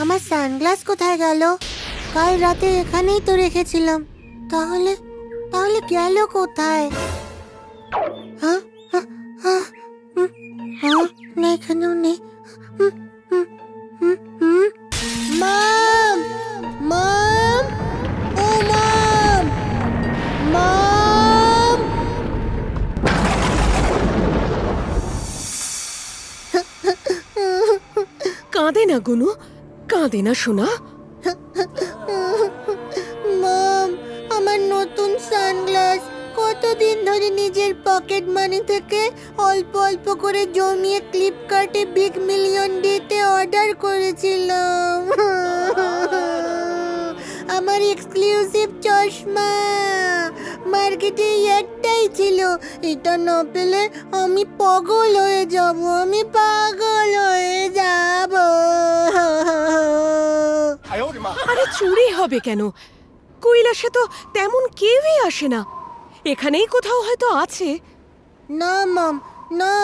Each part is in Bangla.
আমার সানগ্লাস কোথায় গেল? কাল রাতে এখানেই তো রেখেছিলাম। তাহলে তাহলে গেল কোথায়? হ্যাঁ হ্যাঁ হ্যাঁ হ্যাঁ, না এখানেও নেই। মাম মাম ও মাম মাম। কাঁদে না গুনু, কাঁদে না সোনা। মাম, আমার নতুন সানগ্লাস কতদিন ধরে নিজের পকেট মানি থেকে অল্প অল্প করে জমিয়ে ফ্লিপকার্টে বিগ মিলিয়ন ডেতে অর্ডার করেছিলাম। আমার এক্সক্লুসিভ চশমা মার্কেটে একটাই ছিল। এটা না পেলে আমি পাগল হয়ে যাব, আমি পাগল হয়ে যাব। আরে চুরি হবে কেন? কৈলাসে তো তেমন কেউই আসে না, এখানেই কোথাও হয়তো আছে। না মাম, না,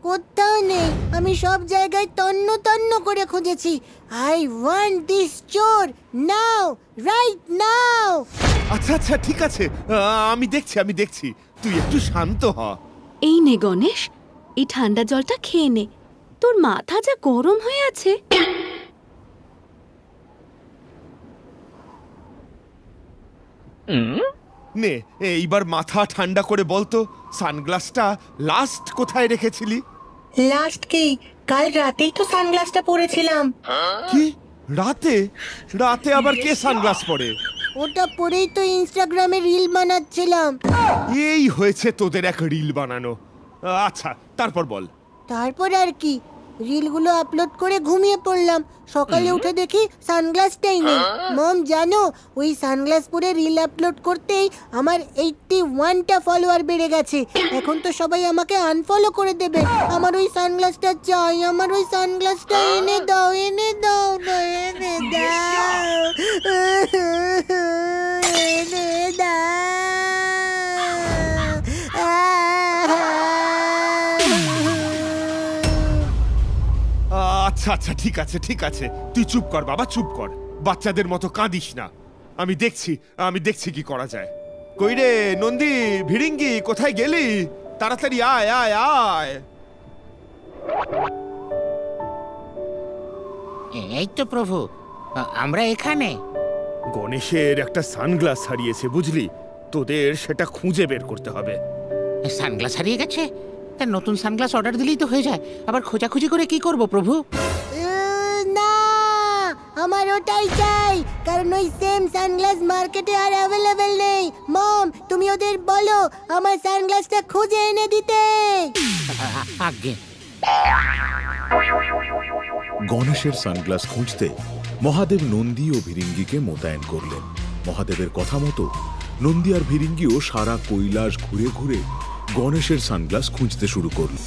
কোথাও নেই। আমি সব জায়গায় তন্ন তন্ন করে খুঁজেছি। আই ওয়ান্ট দিস চোর নাও, রাইট নাও। আচ্ছা আচ্ছা ঠিক আছে, আমি দেখছি। তুই একটু শান্ত হ। এই নে গণেশ, এই ঠান্ডা জলটা খেয়ে নে, তোর মাথা যা গরম হয়ে আছে। নে এইবার মাথা ঠান্ডা করে বলতো, সানগ্লাসটা লাস্ট কোথায় রেখেছিলি? লাস্ট কি? কাল রাতেই তো সানগ্লাসটা পরেছিলাম। কি রাতে? রাতে আবার কে সানগ্লাস পরে? ওটা পরেই তো ইনস্টাগ্রামে রিল বানাচ্ছিলাম। এই হয়েছে তোদের এক রিল বানানো। আচ্ছা তারপর বল। তারপর আর কি, রিলগুলো আপলোড করে ঘুমিয়ে পড়লাম। সকালে উঠে দেখি সানগ্লাসটাই নেই। মম জানো, ওই সানগ্লাস পরে রিল আপলোড করতেই আমার 81টা ফলোয়ার বেড়ে গেছে। এখন তো সবাই আমাকে আনফলো করে দেবে। আমার ওই সানগ্লাসটা চাই, আমার ওই সানগ্লাসটা এনে দাও, এনে দাও না, এনে দাও, এনে দাও। আচ্ছা আচ্ছা ঠিক আছে, তুই চুপ কর বাবা, চুপ কর। বাচ্চাদের মতো কাঁদিস না। আমি দেখছি কি করা যায়। কই রে নন্দী, ভিড়িঙ্গি, কোথায় গেলি? তাড়াতাড়ি আয় আয় আয়। এই তো প্রভু, আমরা এখানে। গণেশের একটা সানগ্লাস হারিয়েছে বুঝলি, তোদের সেটা খুঁজে বের করতে হবে। সানগ্লাস হারিয়ে গেছে? তার নতুন সানগ্লাস অর্ডার দিলেই তো হয়ে যায়, আবার খোঁজাখুঁজি করে কি করব প্রভু? না, আমার ওটাই চাই, কারণ ওই সেম সানগ্লাস মার্কেটে আর অ্যাভেলেবেল নেই। মম, তুমি ওদের বলো আমার সানগ্লাসটা খুঁজে এনে দিতে। আজ্ঞে। গণেশের সানগ্লাস খুঁজতে মহাদেব নন্দী ও ভিরিঙ্গিকে মোতায়েন করলেন। মহাদেবের কথা মতো নন্দী আর ভিরিঙ্গিও সারা কৈলাস ঘুরে ঘুরে গণেশের সানগ্লাস খুঁজতে শুরু করল।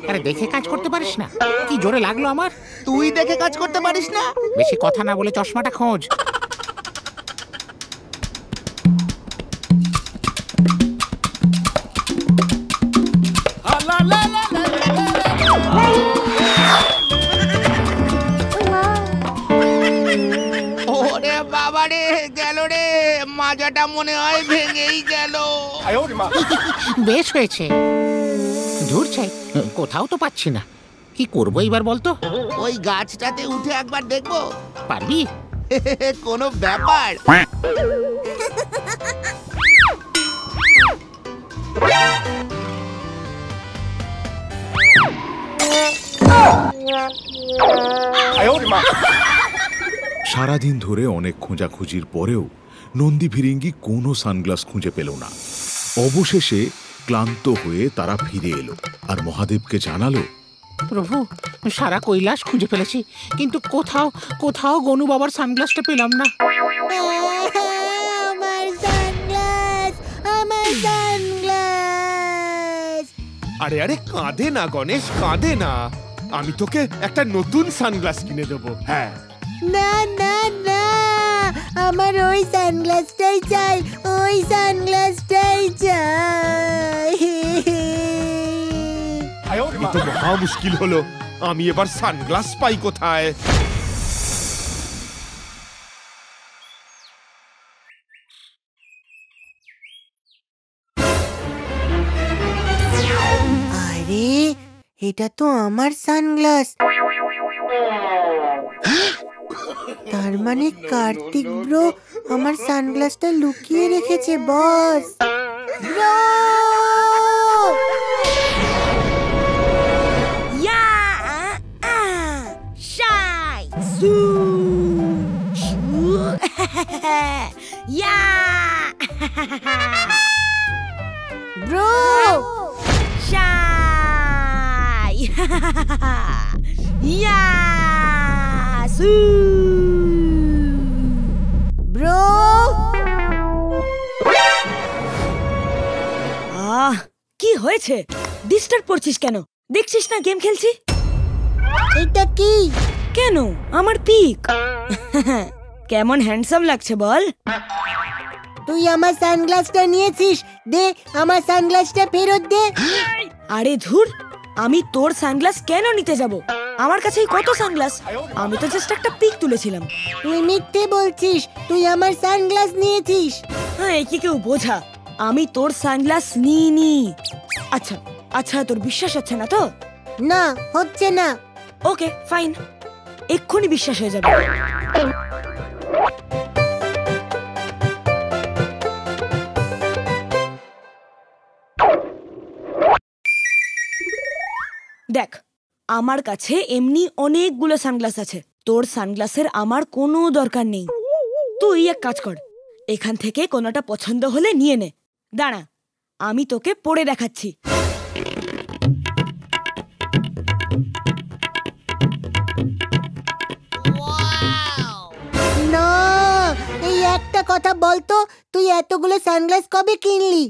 আরে দেখে কাজ করতে পারিস না? কি জোরে লাগলো আমার। তুই দেখে কাজ করতে পারিস না? বেশি কথা না বলে চশমাটা খোঁজ। ওরে বাবা রে, গেল রে, মাজাটা মনে হয় ভেঙেই গেল। বেশ হয়েছে। ঝুরছে, কোথাও তো পাচ্ছি না। কি করবো এবার বলতো? ওই গাছটাতে উঠে একবার দেখবো? পারবি? কোনো ব্যাপার। সারাদিন ধরে অনেক খোঁজাখুঁজির পরেও নন্দী ভিরিঙ্গি কোনো সানগ্লাস খুঁজে পেল না। অবশেষে ক্লান্ত হয়ে তারা ফিরে এলো আর মহাদেবকে জানালো, প্রভু, সারা কৈলাস খুঁজে ফেলেছি, কিন্তু কোথাও কোথাও গনু বাবার সানগ্লাসটা পেলাম না। আমার সানগ্লাস, আমার সানগ্লাস। আরে আরে কাঁদে না গণেশ, কাঁদে না। আমি তোকে একটা নতুন সানগ্লাস কিনে দেবো। হ্যাঁ, না না না, আমার ওই সানগ্লাসটাই চাই, ওই সানগ্লাসটাই চাই। এ তো মহা মুশকিল হলো। আমি এবার সানগ্লাস পাই কোথায়? আরে, এটা তো আমার সানগ্লাস। তার মানে কার্তিক ব্রো আমার সানগ্লাসটা লুকিয়ে রেখেছে বস। ব্রো! ব্রো! ব্রো! কি হয়েছে? ডিস্টার্ব করছিস কেন? দেখছিস না গেম খেলছি? এটা কি? কেন? আমার পিক। কেমন হ্যান্ডসাম লাগছে বল? তুই আমার সানগ্লাসটা নিয়েছিস, দে আমার সানগ্লাসটা ফেরত দে। আরে ধুর, আমি তোর সানগ্লাস কেন নিতে যাব? আমার কাছেই কত সানগ্লাস, আমি তো জাস্ট একটা পিক তুলেছিলাম। তুই মিথ্যে বলছিস, তুই আমার সানগ্লাস নিয়েছিস। হ্যাঁ, কি কেউ বোঝা? আমি তোর সানগ্লাস নিইনি। আচ্ছা আচ্ছা, তোর বিশ্বাস হচ্ছে না তো? না, হচ্ছে না। ওকে ফাইন, এক্ষুনি বিশ্বাস হয়ে যাবে। দেখ, আমার কাছে এমনি অনেকগুলো সানগ্লাস আছে, তোর সানগ্লাসের আমার কোনো দরকার নেই। তুই এক কাজ কর, এখান থেকে কোনোটা পছন্দ হলে নিয়ে নে। দাঁড়া, আমি তোকে পরে দেখাচ্ছি। না, এই একটা কথা বলতো, তুই এতগুলো সানগ্লাস কবে কিনলি?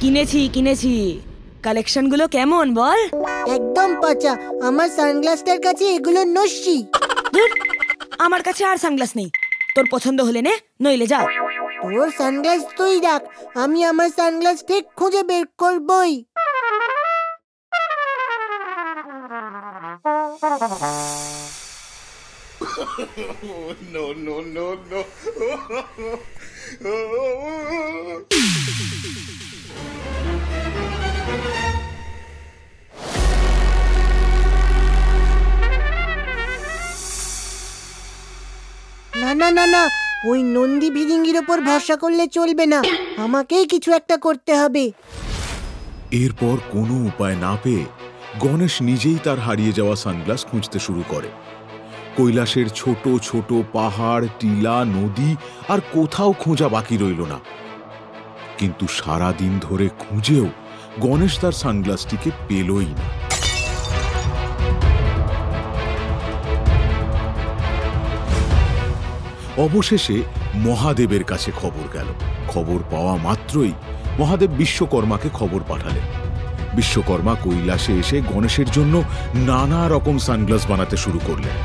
কিনেছি। কালেকশনগুলো কেমন বল? একদম পচা, আমার সানগ্লাসটার কাছে এগুলো নস্যি। ধুর, আমার কাছে আর সানগ্লাস নেই। তোর পছন্দ হলে নে, নইলে যা। তোর সানগ্লাস তুই রাখ, আমি আমার সানগ্লাস ঠিক খুঁজে বের করবই। না না না না, ওই নন্দী ভিরিঙ্গির ওপর ভরসা করলে চলবে না, আমাকেই কিছু একটা করতে হবে। এরপর কোনো উপায় না পেয়ে গণেশ নিজেই তার হারিয়ে যাওয়া সানগ্লাস খুঁজতে শুরু করে। কৈলাসের ছোট ছোট পাহাড়, টিলা, নদী আর কোথাও খোঁজা বাকি রইল না। কিন্তু সারা দিন ধরে খুঁজেও গণেশ তার সানগ্লাসটিকে পেলই না। অবশেষে মহাদেবের কাছে খবর গেল। খবর পাওয়া মাত্রই মহাদেব বিশ্বকর্মাকে খবর পাঠালেন। বিশ্বকর্মা কৈলাসে এসে গণেশের জন্য নানা রকম সানগ্লাস বানাতে শুরু করলেন।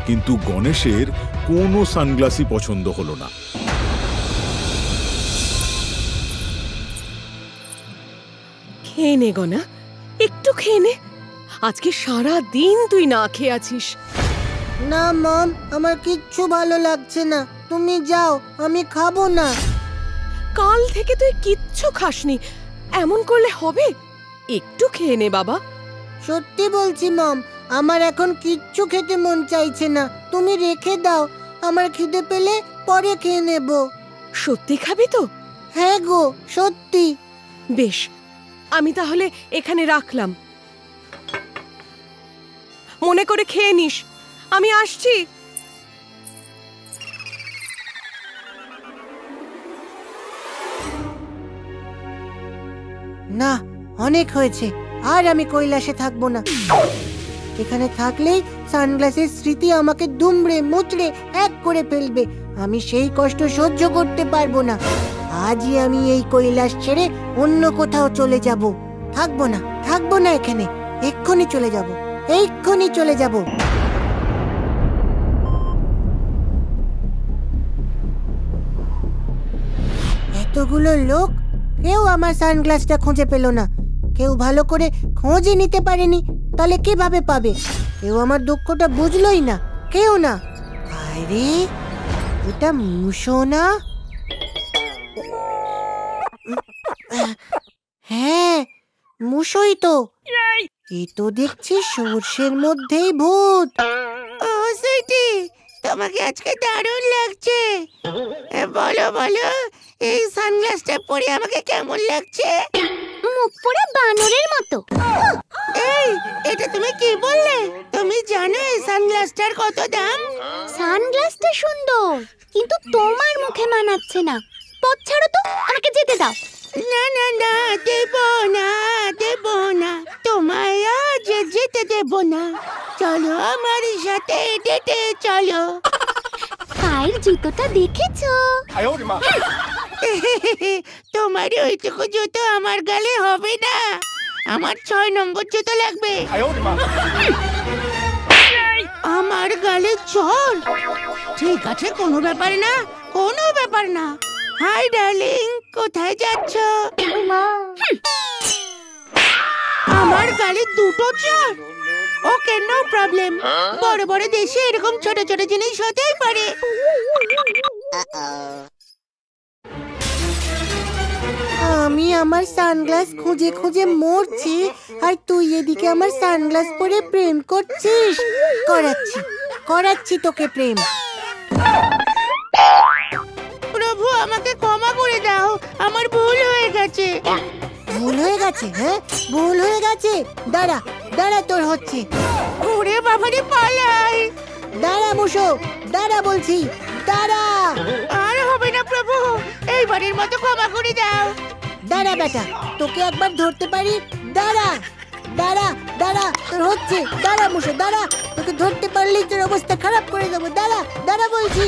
কিন্তু গণেশের কোনো সানগ্লাসই পছন্দ হলো না। খেয়ে নে গনা, একটু খেয়ে নে। আজকে সারা দিন তুই না খেয়ে আছিস। না মম, আমার কিচ্ছু ভালো লাগছে না, তুমি যাও, আমি খাবো না। কাল থেকে তুই কিচ্ছু খাসনি, এমন করলে হবে? একটু খেয়ে নে বাবা। সত্যি বলছি মম, আমার এখন কিচ্ছু খেতে মন চাইছে না, তুমি রেখে দাও, আমার খিদে পেলে পরে খেয়ে নেব। সত্যি খাবি তো? হ্যাঁ গো, সত্যি। বেশ, আমি তাহলে এখানে রাখলাম, মনে করে খেয়ে নিস। আমি আসছি। না, অনেক হয়েছে, আর আমি কৈলাসে থাকবো না। এখানে থাকলেই সানগ্লাসের স্মৃতি আমাকে দুমড়ে মুচড়ে এক করে ফেলবে। আমি সেই কষ্ট সহ্য করতে পারবো না। আজই আমি এই কৈলাস ছেড়ে অন্য কোথাও চলে যাব। থাকবো না এখানে। এক্ষুনি চলে যাব, এক্ষুনি চলে যাব। এতগুলো লোক, কেউ আমার সানগ্লাসটা খুঁজে পেল না। কেউ ভালো করে খোঁজই নিতে পারেনি, তাহলে কিভাবে পাবে? কেউ আমার দুঃখটা বুঝলোই না, কেউ না। আরে এটা মুশো না? হ্যাঁ, মুশোই তো। এই তো দেখছি সর্ষের মধ্যেই ভূত। ও সুইটি, তোমাকে আজকে দারুণ লাগছে। বলো বলো, এই সানগ্লাসটা পরে আমাকে কেমন লাগছে? মুখ পুরো বানরের মতো। এই, এটা তুমি কি বললে? তুমি জানো এই সানগ্লাসটার কত দাম? সানগ্লাসটা সুন্দর, কিন্তু তোমার মুখে মানাচ্ছে না। পথ ছাড়ো তো, আমাকে যেতে দাও। না না না, দেব না, তোমায় আজ যেতে দেব না। চলো আমার সাথে ডেটে চলো। পায়ের জুতোটা দেখেছো? তোমার ওইটুকু জুতো আমার গালে হবে না, আমার 6 নম্বর জুতো লাগবে। আমার গালে চড়? ঠিক আছে, কোনো ব্যাপার না। হাই ডার্লিং, কোথায় যাচ্ছ? আমার গালে 2টো চড়? ওকে, নো প্রবলেম। বড় বড় দেশে এরকম ছোট ছোট জিনিস হতেই পারে। আমি আমার সানগ্লাস খুঁজে খুঁজে মরছি, আর তুই এদিকে আমার সানগ্লাস পরে প্রেম করছিস। করাচ্ছি তোকে প্রেম। প্রভু, আমাকে ক্ষমা করে দাও, আমার ভুল হয়ে গেছে। হ্যাঁ, ভুল হয়ে গেছে। দাঁড়া তোর হচ্ছে। ওরে বাবারে, পালাই। দাঁড়া মুশো, দাঁড়া বলছি, দাঁড়া। আর হবে না প্রভু, এইবারের মতো ক্ষমা করে দাও। দাঁড়া বেটা, তোকে একবার ধরতে পারি। দাঁড়া, তোর হচ্ছে। দাঁড়া মুশো, দাঁড়া। তোকে ধরতে পারলেই তোর অবস্থা খারাপ করে দেবো। দাঁড়া বলছি।